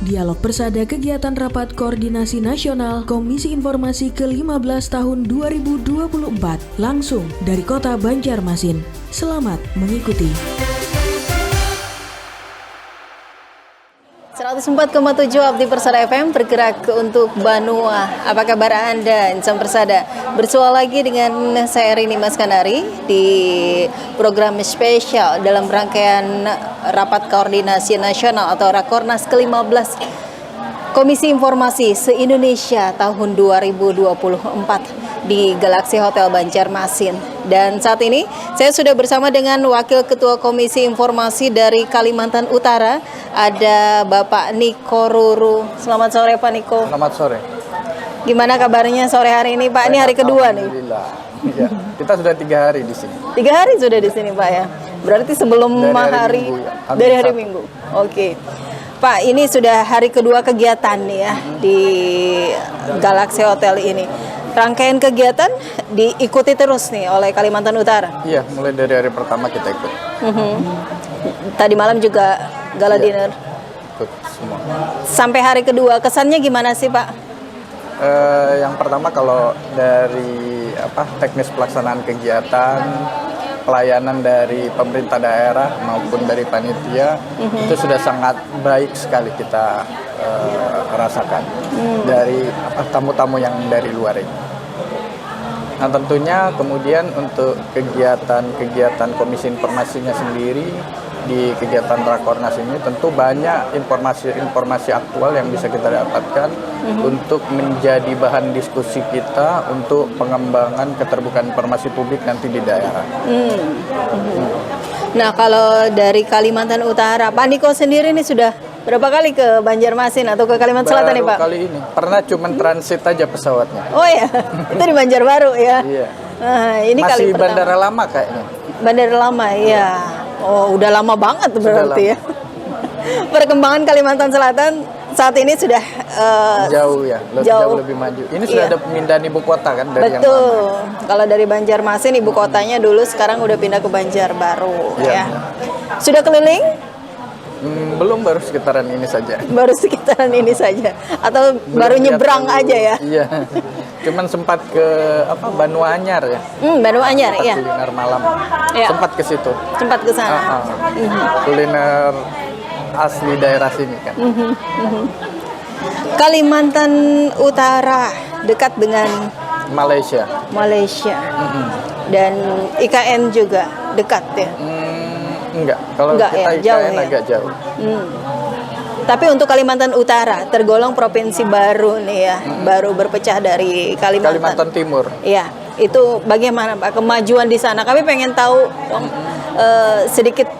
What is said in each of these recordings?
Dialog Persada kegiatan Rapat Koordinasi Nasional Komisi Informasi ke-15 tahun 2024 langsung dari Kota Banjarmasin. Selamat mengikuti. 104,7 Abdi Persada FM bergerak untuk Banua. Apa kabar Anda, Insan Persada? Bersua lagi dengan saya Rini Mas Kanari di program spesial dalam rangkaian Rapat Koordinasi Nasional atau Rakornas ke-15 Komisi Informasi se-Indonesia tahun 2024 di Galaxy Hotel Banjarmasin. Dan saat ini saya sudah bersama dengan Wakil Ketua Komisi Informasi dari Kalimantan Utara, ada Bapak Niko Ruru. Selamat sore Pak Niko. Selamat sore. Gimana kabarnya sore hari ini Pak? Ini hari kedua nih. Alhamdulillah. Ya, kita sudah 3 hari di sini. 3 hari sudah di sini Pak ya. Berarti sebelum hari Minggu, ya. dari hari Minggu. Oke. Pak, ini sudah hari kedua kegiatan nih ya di Galaxy Hotel ini. Rangkaian kegiatan diikuti terus nih oleh Kalimantan Utara. Iya, mulai dari hari pertama kita ikut. Tadi malam juga gala dinner. Ikut semua. Sampai hari kedua, kesannya gimana sih Pak? Yang pertama kalau dari teknis pelaksanaan kegiatan, pelayanan dari pemerintah daerah maupun dari panitia itu sudah sangat baik sekali kita rasakan dari tamu-tamu yang dari luar ini. Nah tentunya kemudian untuk kegiatan Komisi Informasinya sendiri di kegiatan Rakornas ini tentu banyak informasi aktual yang bisa kita dapatkan untuk menjadi bahan diskusi kita untuk pengembangan keterbukaan informasi publik nanti di daerah. Nah kalau dari Kalimantan Utara, Pak Niko sendiri ini sudah berapa kali ke Banjarmasin atau ke Kalimantan Selatan nih Pak? Kali ini, pernah cuman transit aja pesawatnya. Oh ya, itu di Banjarbaru ya? Iya. Ini masih kali pertama. bandara lama kayaknya. Bandara lama, iya. Oh, udah lama banget berarti ya. Perkembangan Kalimantan Selatan saat ini sudah jauh ya, jauh lebih maju. Ini sudah ada pemindahan ibu kota kan dari yang lama. Betul. Kalau dari Banjarmasin ibu kotanya dulu, sekarang udah pindah ke Banjarbaru ya. Sudah keliling? Belum, baru sekitaran ini saja. Baru sekitaran ini saja atau baru nyebrang aja ya? Iya. Cuman sempat ke Banua Anyar ya. Banua Anyar ya. Kuliner malam. Ya. Sempat ke situ. Sempat ke sana. Kuliner asli daerah sini kan. Kalimantan Utara dekat dengan Malaysia. Dan IKN juga dekat ya. Enggak, kalau enggak, kita ya, jauh, IKN agak jauh. Tapi untuk Kalimantan Utara tergolong provinsi baru nih ya, baru berpecah dari Kalimantan Timur. Iya, itu bagaimana Pak kemajuan di sana? Kami pengen tahu sedikit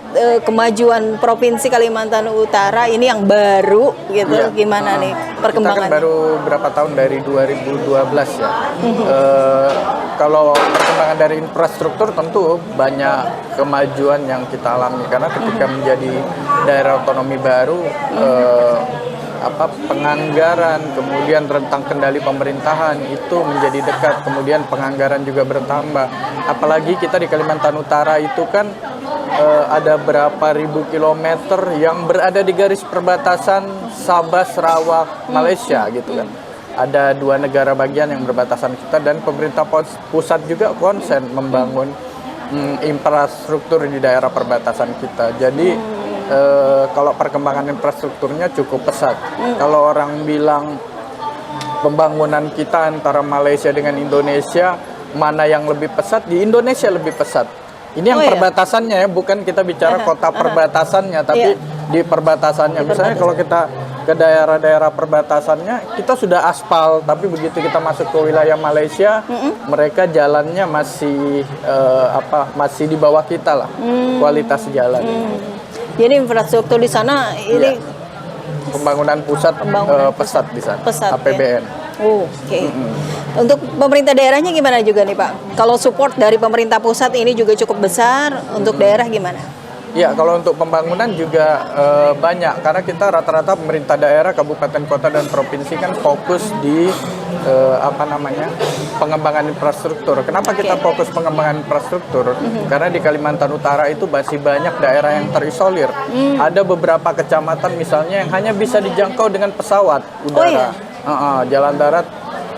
kemajuan provinsi Kalimantan Utara ini yang baru gitu, gimana nih perkembangannya? Kita kan baru berapa tahun dari 2012 ya. Kalau perkembangan dari infrastruktur tentu banyak kemajuan yang kita alami karena ketika menjadi daerah otonomi baru penganggaran kemudian rentang kendali pemerintahan itu menjadi dekat, kemudian penganggaran juga bertambah. Apalagi kita di Kalimantan Utara itu kan ada berapa ribu kilometer yang berada di garis perbatasan Sabah, Sarawak, Malaysia gitu kan. Ada 2 negara bagian yang berbatasan kita dan pemerintah pusat juga konsen membangun infrastruktur di daerah perbatasan kita. Jadi kalau perkembangan infrastrukturnya cukup pesat. Kalau orang bilang pembangunan kita antara Malaysia dengan Indonesia mana yang lebih pesat, di Indonesia lebih pesat. Ini yang perbatasannya ya, bukan kita bicara kota perbatasannya, tapi di perbatasannya. Misalnya kalau kita ke daerah-daerah perbatasannya, kita sudah aspal, tapi begitu kita masuk ke wilayah Malaysia, mereka jalannya masih masih di bawah kita lah, kualitas jalan. Jadi infrastruktur di sana ini pembangunan pusat pesat di sana, pesat, APBN. Ya? Oke. Untuk pemerintah daerahnya gimana juga nih Pak? Kalau support dari pemerintah pusat ini juga cukup besar, untuk daerah gimana? Ya, kalau untuk pembangunan juga banyak, karena kita rata-rata pemerintah daerah, kabupaten, kota, dan provinsi kan fokus di pengembangan infrastruktur. Kenapa kita fokus pengembangan infrastruktur? Karena di Kalimantan Utara itu masih banyak daerah yang terisolir. Ada beberapa kecamatan misalnya yang hanya bisa dijangkau dengan pesawat udara.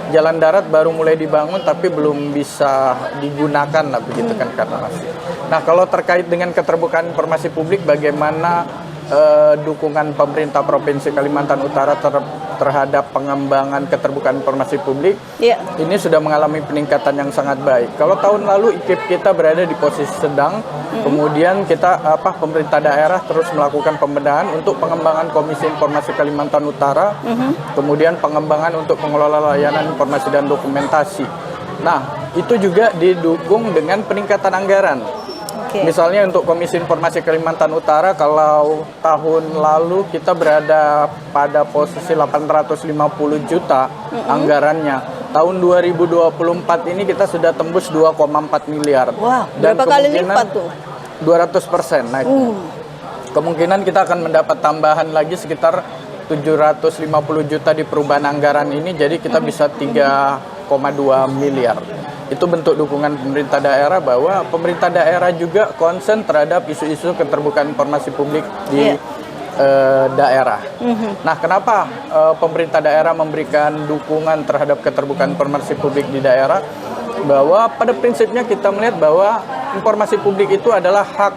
Jalan darat baru mulai dibangun tapi belum bisa digunakan lah begitu kan karena masih. Nah, kalau terkait dengan keterbukaan informasi publik, bagaimana dukungan pemerintah Provinsi Kalimantan Utara terhadap pengembangan keterbukaan informasi publik, ini sudah mengalami peningkatan yang sangat baik. Kalau tahun lalu IKIP kita berada di posisi sedang, kemudian kita pemerintah daerah terus melakukan pembenahan untuk pengembangan Komisi Informasi Kalimantan Utara, kemudian pengembangan untuk pengelola layanan informasi dan dokumentasi. Nah, itu juga didukung dengan peningkatan anggaran. Misalnya untuk Komisi Informasi Kalimantan Utara, kalau tahun lalu kita berada pada posisi 850 juta anggarannya. Tahun 2024 ini kita sudah tembus 2,4 miliar. Wah, dan berapa kali lipat tuh? 200% naik. Kemungkinan kita akan mendapat tambahan lagi sekitar 750 juta di perubahan anggaran ini, jadi kita bisa 3,2 miliar. Itu bentuk dukungan pemerintah daerah bahwa pemerintah daerah juga konsen terhadap isu-isu keterbukaan informasi publik di daerah. Nah, kenapa pemerintah daerah memberikan dukungan terhadap keterbukaan informasi publik di daerah? Bahwa pada prinsipnya kita melihat bahwa informasi publik itu adalah hak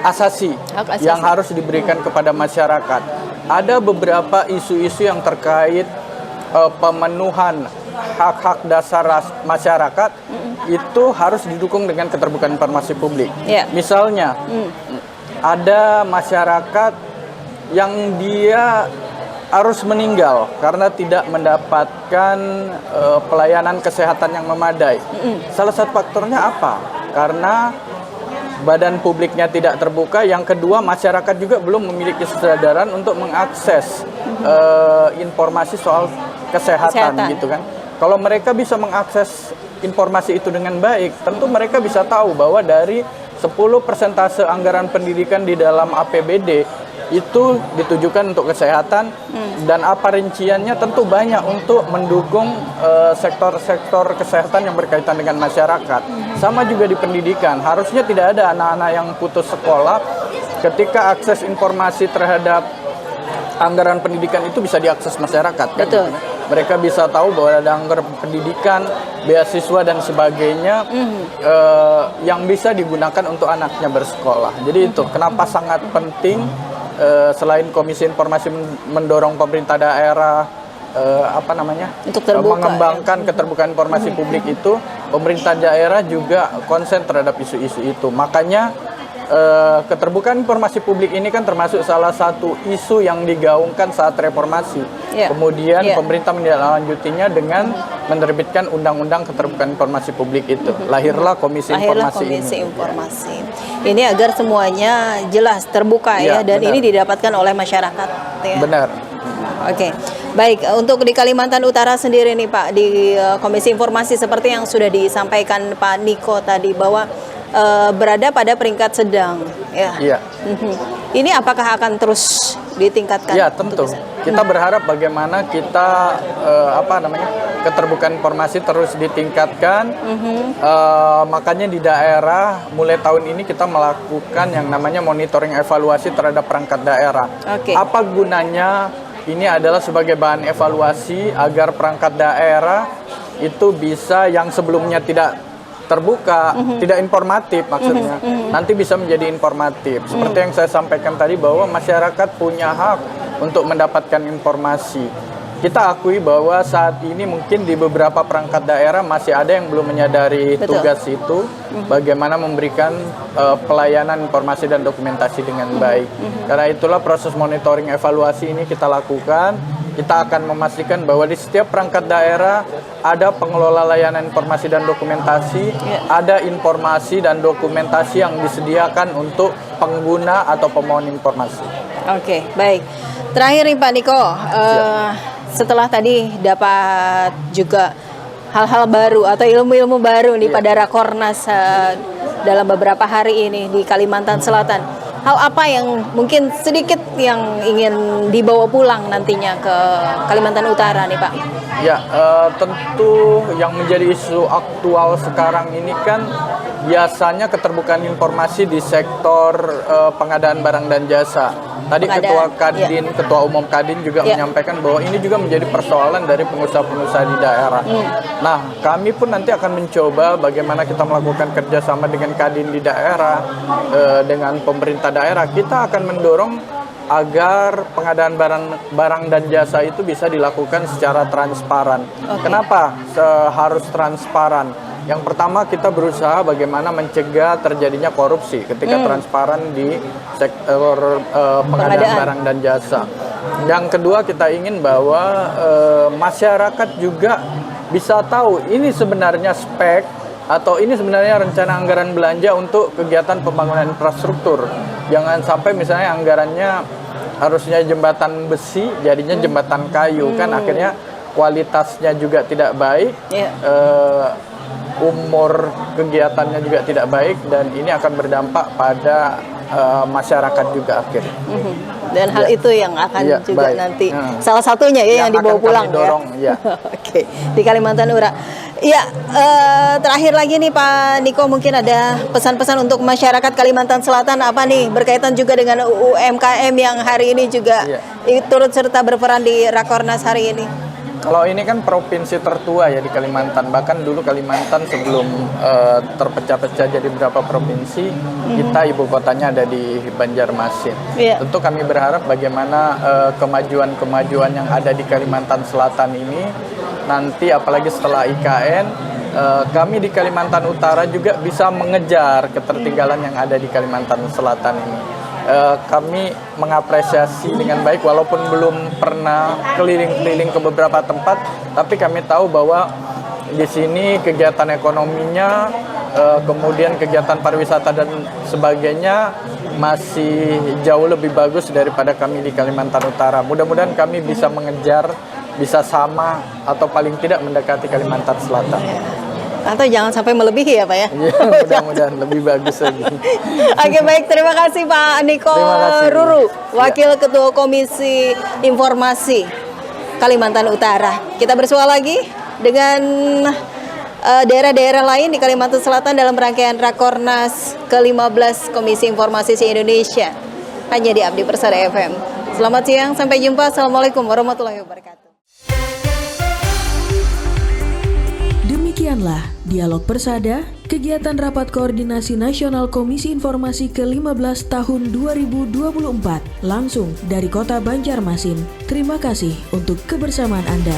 asasi yang harus diberikan kepada masyarakat. Ada beberapa isu-isu yang terkait pemenuhan hak-hak dasar masyarakat itu harus didukung dengan keterbukaan informasi publik. Misalnya ada masyarakat yang dia harus meninggal karena tidak mendapatkan pelayanan kesehatan yang memadai. Salah satu faktornya apa? Karena badan publiknya tidak terbuka. Yang kedua, masyarakat juga belum memiliki kesadaran untuk mengakses informasi soal kesehatan gitu kan. Kalau mereka bisa mengakses informasi itu dengan baik, tentu mereka bisa tahu bahwa dari 10% anggaran pendidikan di dalam APBD itu ditujukan untuk kesehatan, dan apa rinciannya tentu banyak untuk mendukung sektor-sektor kesehatan yang berkaitan dengan masyarakat. Sama juga di pendidikan, harusnya tidak ada anak-anak yang putus sekolah ketika akses informasi terhadap anggaran pendidikan itu bisa diakses masyarakat. Betul. Mereka bisa tahu bahwa ada anggaran pendidikan, beasiswa dan sebagainya yang bisa digunakan untuk anaknya bersekolah. Jadi itu kenapa sangat penting selain Komisi Informasi mendorong pemerintah daerah untuk terbuka, mengembangkan keterbukaan informasi publik itu, pemerintah daerah juga konsen terhadap isu-isu itu. Makanya keterbukaan informasi publik ini kan termasuk salah satu isu yang digaungkan saat reformasi. Kemudian pemerintah menindaklanjutinya dengan menerbitkan Undang-Undang Keterbukaan Informasi Publik itu. Lahirlah Komisi Informasi Informasi. Ini agar semuanya jelas, terbuka dan benar. Ini didapatkan oleh masyarakat. Benar. Oke. Baik, untuk di Kalimantan Utara sendiri nih Pak, di Komisi Informasi seperti yang sudah disampaikan Pak Niko tadi bahwa berada pada peringkat sedang, Ini apakah akan terus ditingkatkan? Ya, tentu. Kita berharap bagaimana kita keterbukaan informasi terus ditingkatkan. Makanya di daerah mulai tahun ini kita melakukan yang namanya monitoring evaluasi terhadap perangkat daerah. Apa gunanya? Ini adalah sebagai bahan evaluasi agar perangkat daerah itu bisa yang sebelumnya tidak terbuka, tidak informatif maksudnya, nanti bisa menjadi informatif. Seperti yang saya sampaikan tadi bahwa masyarakat punya hak untuk mendapatkan informasi. Kita akui bahwa saat ini mungkin di beberapa perangkat daerah masih ada yang belum menyadari tugas itu, bagaimana memberikan pelayanan informasi dan dokumentasi dengan baik. Karena itulah proses monitoring evaluasi ini kita lakukan. Kita akan memastikan bahwa di setiap perangkat daerah ada pengelola layanan informasi dan dokumentasi, ada informasi dan dokumentasi yang disediakan untuk pengguna atau pemohon informasi. Oke, baik. Terakhir nih Pak Niko, setelah tadi dapat juga hal-hal baru atau ilmu-ilmu baru nih pada Rakornas dalam beberapa hari ini di Kalimantan Selatan. hal apa yang mungkin sedikit yang ingin dibawa pulang nantinya ke Kalimantan Utara nih Pak? Ya, tentu yang menjadi isu aktual sekarang ini kan biasanya keterbukaan informasi di sektor pengadaan barang dan jasa. Tadi Ketua Kadin, Ketua Umum Kadin juga menyampaikan bahwa ini juga menjadi persoalan dari pengusaha-pengusaha di daerah. Nah, kami pun nanti akan mencoba bagaimana kita melakukan kerjasama dengan Kadin di daerah, dengan pemerintah daerah. Kita akan mendorong agar pengadaan barang dan jasa itu bisa dilakukan secara transparan. Kenapa harus transparan? Yang pertama, kita berusaha bagaimana mencegah terjadinya korupsi ketika transparan di sektor pengadaan barang dan jasa. Yang kedua, kita ingin bahwa masyarakat juga bisa tahu ini sebenarnya spek atau ini sebenarnya rencana anggaran belanja untuk kegiatan pembangunan infrastruktur. Jangan sampai misalnya anggarannya harusnya jembatan besi, jadinya jembatan kayu, kan akhirnya kualitasnya juga tidak baik, umur kegiatannya juga tidak baik, dan ini akan berdampak pada masyarakat juga akhirnya. Dan hal itu yang akan juga nanti salah satunya yang dibawa pulang dorong, Oke, di Kalimantan Utara. Ya, terakhir lagi nih Pak Niko, mungkin ada pesan-pesan untuk masyarakat Kalimantan Selatan apa nih berkaitan juga dengan UMKM yang hari ini juga turut serta berperan di Rakornas hari ini. Kalau ini kan provinsi tertua ya di Kalimantan, bahkan dulu Kalimantan sebelum terpecah-pecah jadi beberapa provinsi, kita ibu kotanya ada di Banjarmasin. Tentu kami berharap bagaimana kemajuan-kemajuan yang ada di Kalimantan Selatan ini nanti, apalagi setelah IKN, kami di Kalimantan Utara juga bisa mengejar ketertinggalan yang ada di Kalimantan Selatan ini. Kami mengapresiasi dengan baik, walaupun belum pernah keliling-keliling ke beberapa tempat, tapi kami tahu bahwa di sini kegiatan ekonominya, kemudian kegiatan pariwisata dan sebagainya masih jauh lebih bagus daripada kami di Kalimantan Utara. Mudah-mudahan kami bisa mengejar, bisa sama atau paling tidak mendekati Kalimantan Selatan. Atau jangan sampai melebihi ya Pak ya? Iya, mudah-mudahan lebih bagus lagi. Oke, baik, terima kasih Pak Niko Ruru, Wakil Ketua Komisi Informasi Kalimantan Utara. Kita bersua lagi dengan daerah-daerah lain di Kalimantan Selatan dalam rangkaian Rakornas ke-15 Komisi Informasi se-Indonesia. Hanya di Abdi Persada FM. Selamat siang, sampai jumpa. Assalamualaikum warahmatullahi wabarakatuh. Demikianlah Dialog Persada, kegiatan Rapat Koordinasi Nasional Komisi Informasi ke-15 tahun 2024, langsung dari Kota Banjarmasin. Terima kasih untuk kebersamaan Anda.